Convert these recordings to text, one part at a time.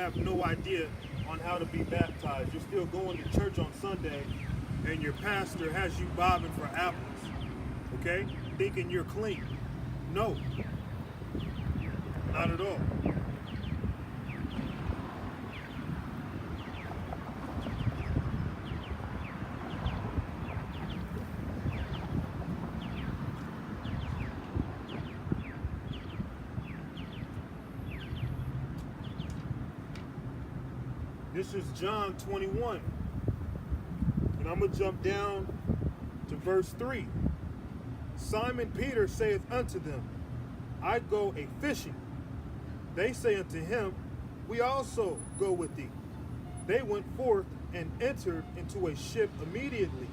have no idea on how to be baptized. You're still going to church on Sunday, and your pastor has you bobbing for apples, okay? Thinking you're clean. No, not at all. This is John 21. And I'm going to jump down to verse 3. Simon Peter saith unto them, I go a fishing. They say unto him, we also go with thee. They went forth and entered into a ship immediately.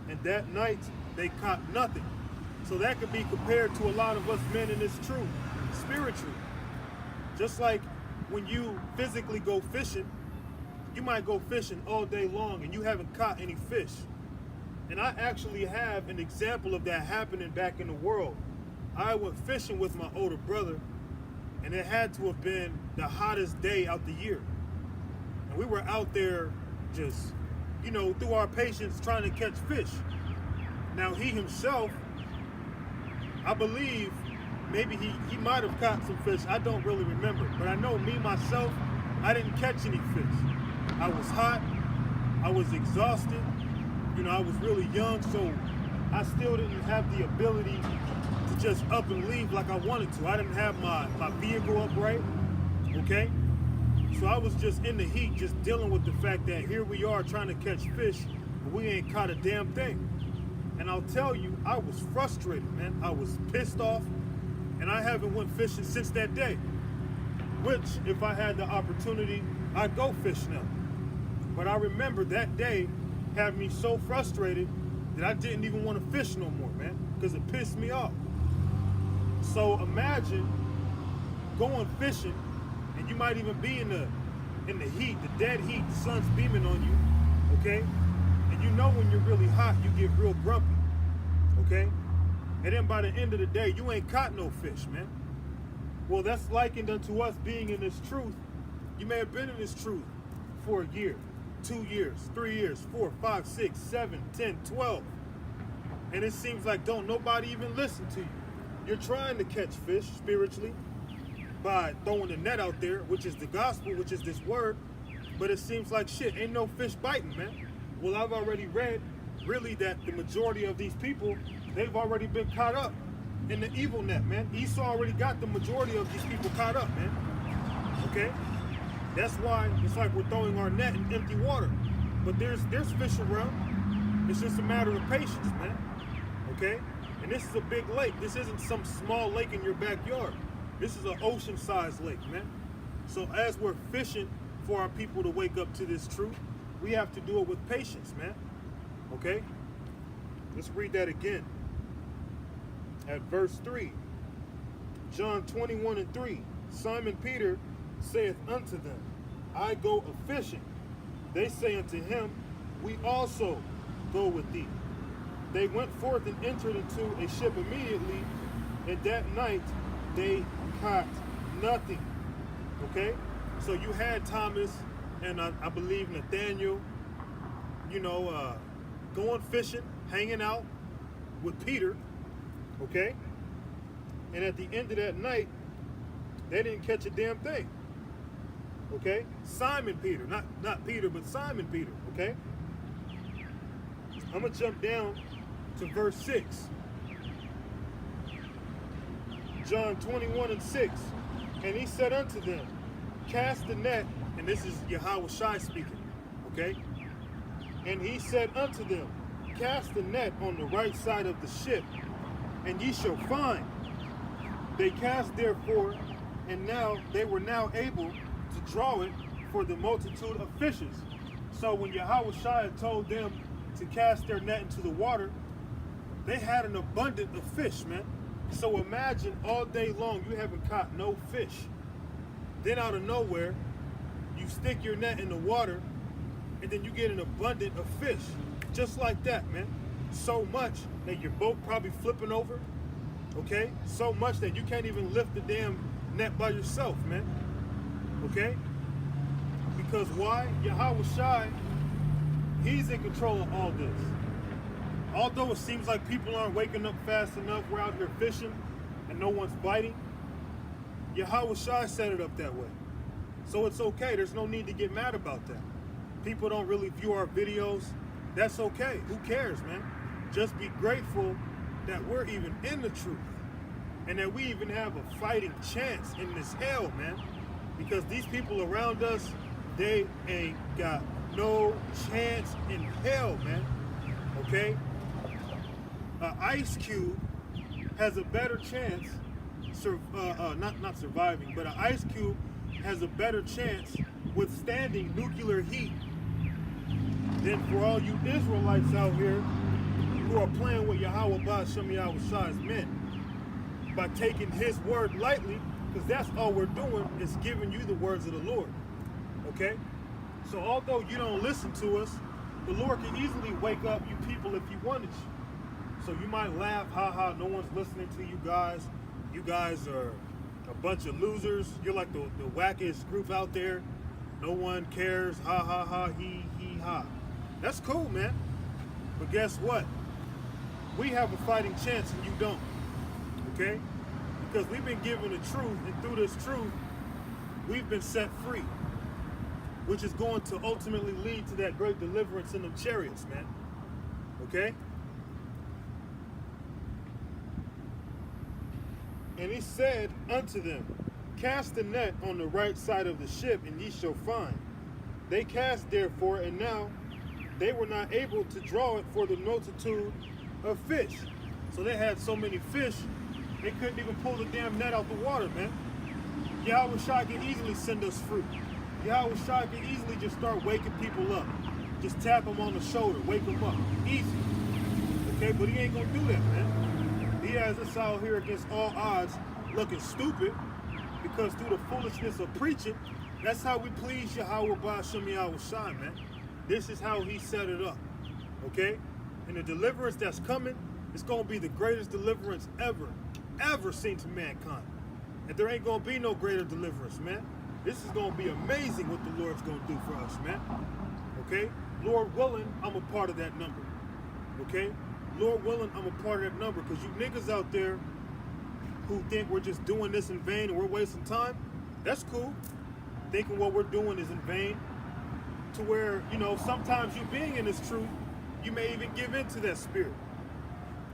And that night they caught nothing. So that could be compared to a lot of us men in this truth, spiritually. Just like when you physically go fishing, you might go fishing all day long and you haven't caught any fish. And I actually have an example of that happening back in the world. I went fishing with my older brother, and it had to have been the hottest day out the year. And we were out there just, through our patience trying to catch fish. Now he himself, I believe, maybe he might have caught some fish. I don't really remember. But I know me, myself, I didn't catch any fish. I was hot, I was exhausted, I was really young, so I still didn't have the ability to just up and leave like I wanted to. I didn't have my vehicle upright, okay? So I was just in the heat, just dealing with the fact that here we are trying to catch fish, but we ain't caught a damn thing. And I'll tell you, I was frustrated, man. I was pissed off, and I haven't went fishing since that day, which if I had the opportunity, I'd go fish now. But I remember that day had me so frustrated that I didn't even want to fish no more, man, because it pissed me off. So imagine going fishing, and you might even be in the heat, the dead heat, the sun's beaming on you, okay? And when you're really hot, you get real grumpy, okay? And then by the end of the day, you ain't caught no fish, man. Well, that's likened unto us being in this truth. You may have been in this truth for a year, 2 years, 3 years, 4, 5, 6, 7, 10, 12. And it seems like don't nobody even listen to you. You're trying to catch fish spiritually by throwing the net out there, which is the gospel, which is this word. But it seems like shit, ain't no fish biting, man. Well, I've already read really that the majority of these people, they've already been caught up in the evil net, man. Esau already got the majority of these people caught up, man. Okay? That's why it's like we're throwing our net in empty water. But there's fish around. It's just a matter of patience, man. Okay? And this is a big lake. This isn't some small lake in your backyard. This is an ocean-sized lake, man. So as we're fishing for our people to wake up to this truth, we have to do it with patience, man. Okay? Let's read that again. At verse 3. John 21 and 3. Simon Peter saith unto them, I go a fishing. They say unto him, we also go with thee. They went forth and entered into a ship immediately, and that night they caught nothing. Okay? So you had Thomas and I believe Nathaniel, going fishing, hanging out with Peter. Okay? And at the end of that night, they didn't catch a damn thing. Okay? Simon Peter, not Peter, but Simon Peter. Okay? I'm going to jump down to verse 6. John 21 and 6. And he said unto them, cast the net, and this is Yahweh Shai speaking, okay? And he said unto them, cast the net on the right side of the ship, and ye shall find. They cast therefore, and now they were now able to draw it for the multitude of fishes. So when Yahweh Shai told them to cast their net into the water, they had an abundance of fish, man. So imagine all day long you haven't caught no fish. Then out of nowhere, you stick your net in the water, and then you get an abundance of fish. Just like that, man. So much that your boat probably flipping over, okay? So much that you can't even lift the damn net by yourself, man. Okay? Because why? Yahweh Shai, he's in control of all this. Although it seems like people aren't waking up fast enough, we're out here fishing and no one's biting, Yahweh Shai set it up that way. So it's okay. There's no need to get mad about that. People don't really view our videos. That's okay. Who cares, man? Just be grateful that we're even in the truth and that we even have a fighting chance in this hell, man. Because these people around us, they ain't got no chance in hell, man. Okay? Ice Cube has a better chance, not surviving, but an Ice Cube has a better chance withstanding nuclear heat than for all you Israelites out here who are playing with Yahweh Ba'Shem Yahweh Shai's men by taking his word lightly, because that's all we're doing is giving you the words of the Lord. Okay? So although you don't listen to us, the Lord can easily wake up you people if he wanted you. So you might laugh, ha, no one's listening to you guys. You guys are a bunch of losers. You're like the wackiest group out there. No one cares, ha, he, ha. That's cool, man. But guess what? We have a fighting chance and you don't, okay? Because we've been given the truth, and through this truth, we've been set free, which is going to ultimately lead to that great deliverance in them chariots, man, okay? And he said unto them, cast the net on the right side of the ship, and ye shall find. They cast therefore, and now they were not able to draw it for the multitude of fish. So they had so many fish, they couldn't even pull the damn net out the water, man. Yahweh Shai can easily send us fruit. Yahweh Shai can easily just start waking people up. Just tap them on the shoulder, wake them up. Easy. Okay, but he ain't gonna do that, man. He has us out here against all odds looking stupid, because through the foolishness of preaching, that's how we please Yahweh Ba'Shem Yahweh Shai, man. This is how he set it up, okay? And the deliverance that's coming, it's going to be the greatest deliverance ever seen to mankind. And there ain't going to be no greater deliverance, man. This is going to be amazing what the Lord's going to do for us, man. Okay? Lord willing, I'm a part of that number. Okay? Lord willing, I'm a part of that number, because you niggas out there who think we're just doing this in vain and we're wasting time, that's cool. Thinking what we're doing is in vain, to where, you know, sometimes you being in this truth, you may even give in to that spirit.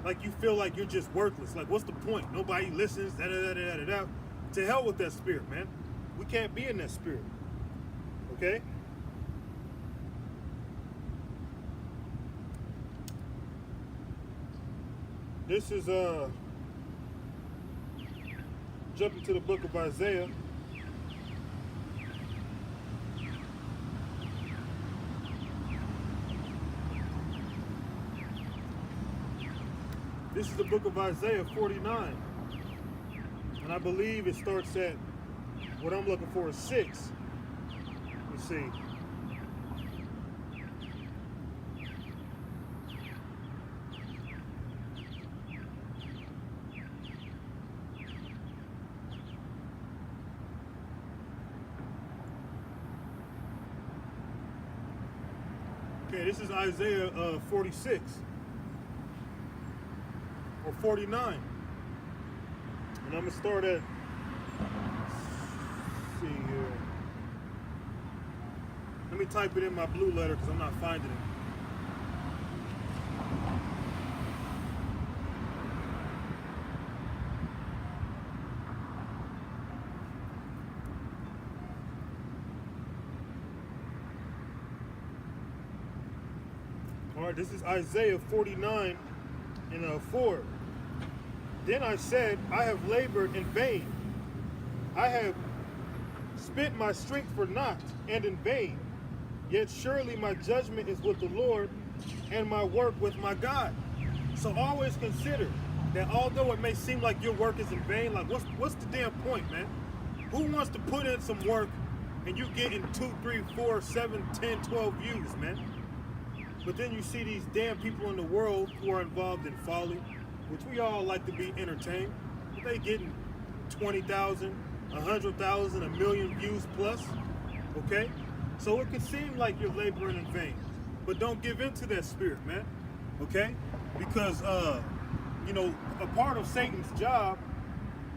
Like you feel like you're just worthless. Like, what's the point? Nobody listens, da-da-da-da-da-da. To hell with that spirit, man. We can't be in that spirit. Okay? This is, jumping to the book of Isaiah. This is the book of Isaiah 49. And I believe it starts at, what I'm looking for is 6. Let's see. Okay, this is Isaiah 46. Or 49. And I'm going to start at, let's see here. Let me type it in my blue letter because I'm not finding it. All right, this is Isaiah 49 and 4. Then I said, I have labored in vain. I have spent my strength for naught and in vain. Yet surely my judgment is with the Lord and my work with my God. So always consider that although it may seem like your work is in vain, like what's the damn point, man? Who wants to put in some work and you getting 2, 3, 4, 7, 10, 12 views, man? But then you see these damn people in the world who are involved in folly, which we all like to be entertained. They getting 20,000, 100,000, 1 million views plus, okay? So it could seem like you're laboring in vain, but don't give in to that spirit, man. Okay? Because, a part of Satan's job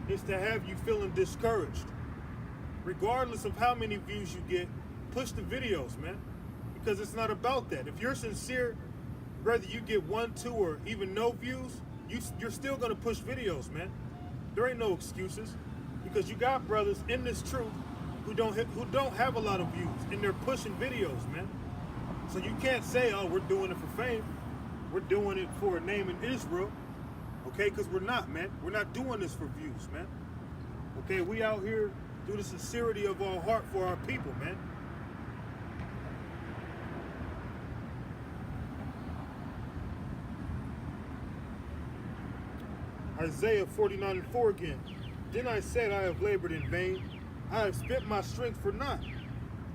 is to have you feeling discouraged. Regardless of how many views you get, push the videos, man. Because it's not about that. If you're sincere, whether you get 1, 2, or even no views, you're still going to push videos, man. There ain't no excuses. Because you got brothers in this truth who don't have a lot of views, and they're pushing videos, man. So you can't say, oh, we're doing it for fame. We're doing it for a name in Israel. Okay, because we're not, man. We're not doing this for views, man. Okay, we out here through the sincerity of our heart for our people, man. Isaiah 49:4 again. Then I said, I have labored in vain. I have spent my strength for naught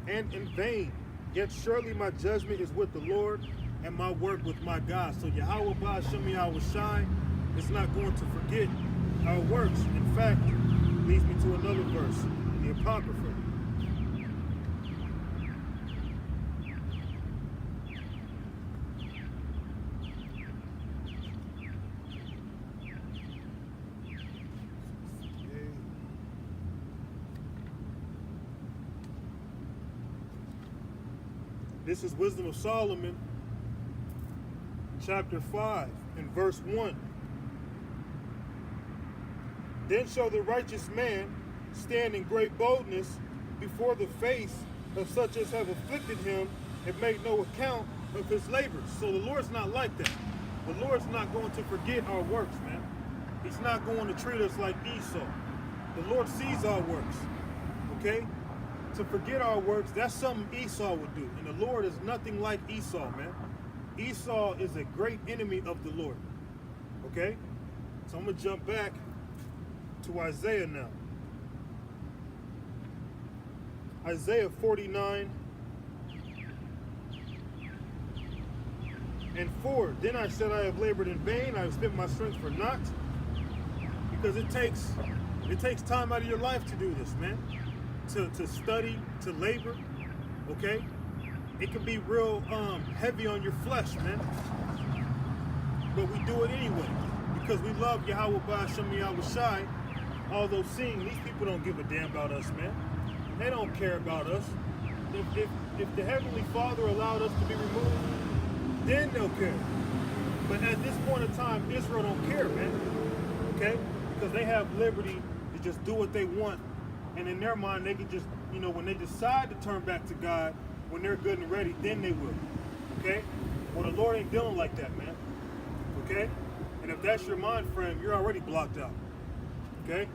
and in vain. Yet surely my judgment is with the Lord and my work with my God. So Yahweh Ba'ashem Yahushai is not going to forget our works. In fact, leads me to another verse, the Apocrypha. This is Wisdom of Solomon, chapter 5, and verse 1. Then shall the righteous man stand in great boldness before the face of such as have afflicted him and made no account of his labors. So the Lord's not like that. The Lord's not going to forget our works, man. He's not going to treat us like Esau. The Lord sees our works, okay? To forget our works, that's something Esau would do. And the Lord is nothing like Esau, man. Esau is a great enemy of the Lord. Okay? So I'm going to jump back to Isaiah now. Isaiah 49 and 4. Then I said, I have labored in vain. I have spent my strength for naught. Because it takes time out of your life to do this, man. To study, to labor, okay? It can be real heavy on your flesh, man. But we do it anyway because we love Yahweh Ba'ashem Yahushai. Although seeing these people don't give a damn about us, man. They don't care about us. If the Heavenly Father allowed us to be removed, then they'll care. But at this point in time, Israel don't care, man. Okay? Because they have liberty to just do what they want. And in their mind, they can just, when they decide to turn back to God, when they're good and ready, then they will. Okay? Well, the Lord ain't dealing like that, man. Okay? And if that's your mind frame, you're already blocked out. Okay?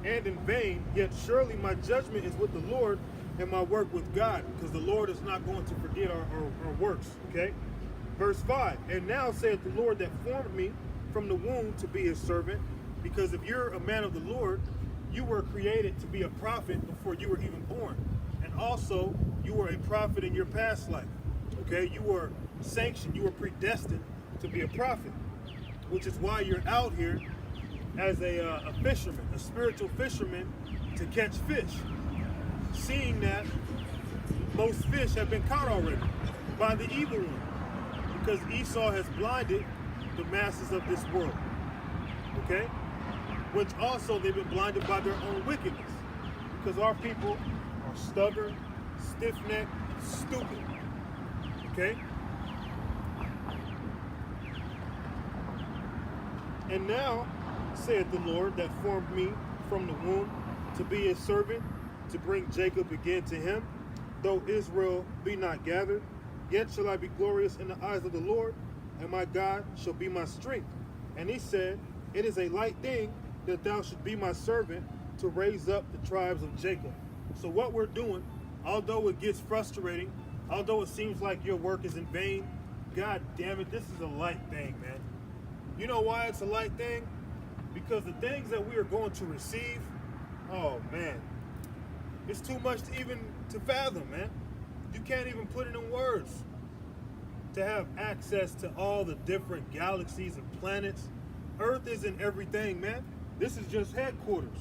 And in vain, yet surely my judgment is with the Lord and my work with God, because the Lord is not going to forget our works. Okay? Verse 5, and now saith the Lord that formed me from the womb to be his servant. Because if you're a man of the Lord, you were created to be a prophet before you were even born. And also, you were a prophet in your past life. Okay? You were sanctioned, you were predestined to be a prophet. Which is why you're out here as a fisherman, a spiritual fisherman, to catch fish. Seeing that most fish have been caught already by the evil one. Because Esau has blinded the masses of this world. Okay? Which also they've been blinded by their own wickedness. Because our people are stubborn, stiff-necked, stupid. Okay? And now, saith the Lord that formed me from the womb to be his servant, to bring Jacob again to him, though Israel be not gathered, yet shall I be glorious in the eyes of the Lord, and my God shall be my strength. And he said, it is a light thing that thou should be my servant to raise up the tribes of Jacob. So what we're doing, although it gets frustrating, although it seems like your work is in vain, God damn it, this is a light thing, man. You know why it's a light thing? Because the things that we are going to receive, oh man, it's too much to fathom, man. You can't even put it in words. To have access to all the different galaxies and planets. Earth isn't everything, man. This is just headquarters.